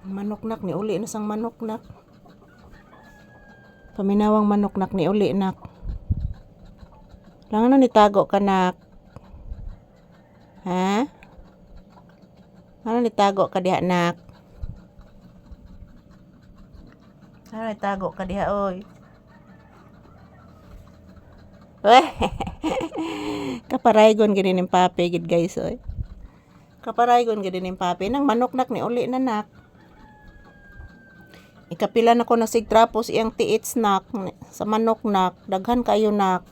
Manoknak ni uli na sang manoknak. Paminawang manoknak ni uli nak. Lang ano ni tago ka nak? Ha? Ano ni tago ka diha nak? Ano ni tago ka diha oy? Weh. Kaparaygon gid ning papi gid guys oy. Kaparaygon gid ning papi nang manoknak ni uli na nak. Ikapila na ko nasigtrapos iyang tiit snack sa manok nak. Daghan kayo nak.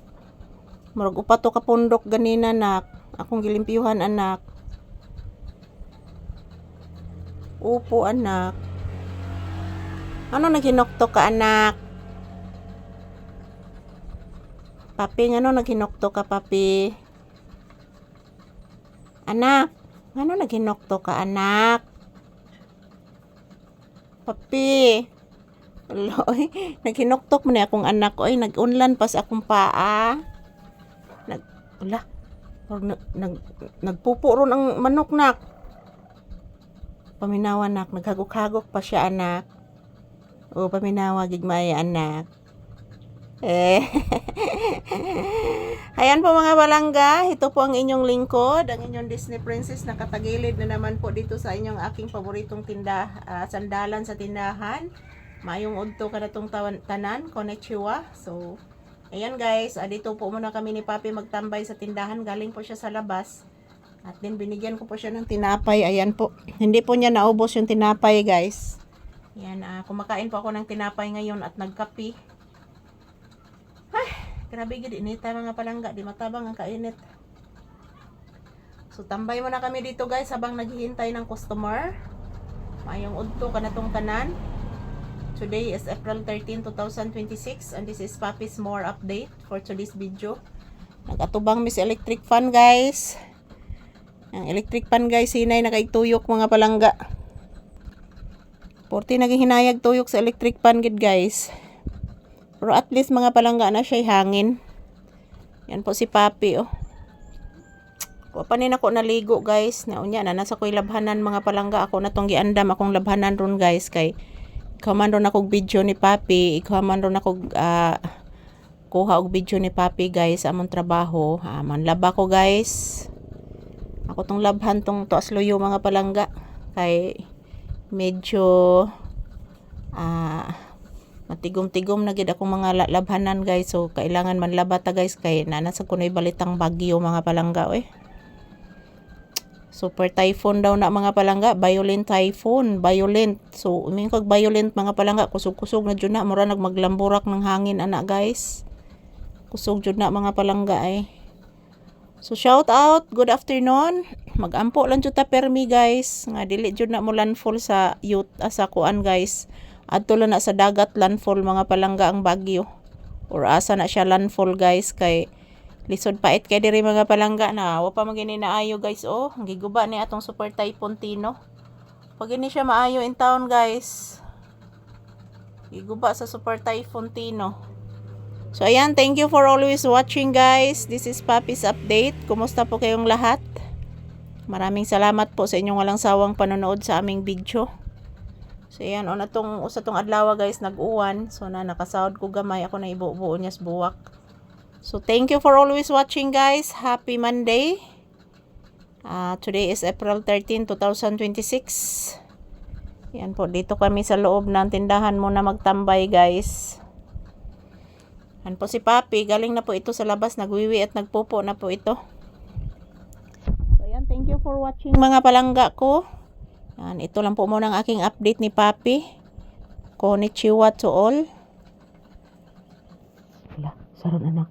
Murag upat to ka pundok ganina nak. Akong gilimpyuhan anak. Upo anak. Ano naghinoktok ka anak? Papi, ano naghinoktok ka papi? Anak, ano naghinoktok ka anak? Papi. Aloy, naghinoktok man akong anak oy, nag-unlan pas akong paa. Nagpupo ron ang manok nak. Paminawa nak, naghagok-hagok pa siya anak. O paminawa gigmay anak. Ayan po mga balangga, ito po ang inyong lingkod, ang inyong Disney Princess. Nakatagilid na naman po dito sa inyong aking paboritong sandalan sa tindahan. Mayong udto ka na tong tanan, konnichiwa. So, ayan guys, dito po muna kami ni Papi magtambay sa tindahan. Galing po siya sa labas. At then binigyan ko po siya ng tinapay. Ayan po, hindi po niya naubos yung tinapay guys. Ayan, kumakain po ako ng tinapay ngayon at nagkapi. Grabe gid inita mga palangga, di matabang ang kainit. So tambay muna kami dito guys habang naghihintay ng customer. Mayong udto ka na tong tanan. Today is April 13, 2026 and this is Papi's more update for today's video. Nagatubang mis electric fan guys. Ang electric fan guys hinay nakaituyok mga palangga. Porti naghihinayag tuyok sa electric fan gid guys. Pero at least mga palangga na siya'y hangin. Yan po si Papi oh. Papanin ako naligo guys. Naunya na nasa ko'y labhanan mga palangga. Ako na tong giandam akong labhanan ron guys. Kay ikaw man ron akong video ni Papi. Ikaw man ron akong kuha og video ni Papi guys. Among trabaho. Manlaba ko guys. Ako tong labhan tong tuas luyo mga palangga. Kay medyo matigom-tigom na gid akong mga labhanan guys. So kailangan manlaba ta guys kay nasa kunoy balitang bagyo mga palangga oy. Super typhoon daw na mga palangga, violent typhoon, violent. So umin kag violent mga palangga, kusog-kusog na jud na mura nagmaglamburak ng hangin ana guys. Kusog jud na mga palangga ay. So shout out, good afternoon. Magampo lang jud ta permi guys. Nga dili jud na mo landfall sa youth sa kuan guys. Adto lang na sa dagat landfall mga palangga ang bagyo. Or asa na siya landfall guys kay lisod pait kay diri mga palangga na wa pa magini naayo guys oh. Giguba ni atong super typhoon Tino. Pag ini siya maayo in town guys. Giguba sa super typhoon Tino. So ayan, thank you for always watching guys. This is Papi's update. Kumusta po kayong lahat? Maraming salamat po sa inyong walang sawang panonood sa aming video. So ayan, usa tong adlaw guys nag-uwan. So nakasahod ko gamay ako na ibuo niya sa buwak. So thank you for always watching guys. Happy Monday. Today is April 13, 2026. Yan po, dito kami sa loob ng tindahan muna magtambay guys. Yan po si Papi, galing na po ito sa labas, nagwiwi at nagpupo na po ito. So ayan, thank you for watching mga palangga ko. Yan, ito lang po muna ang aking update ni Papi. Konnichiwa to all. Wala, sarap anak.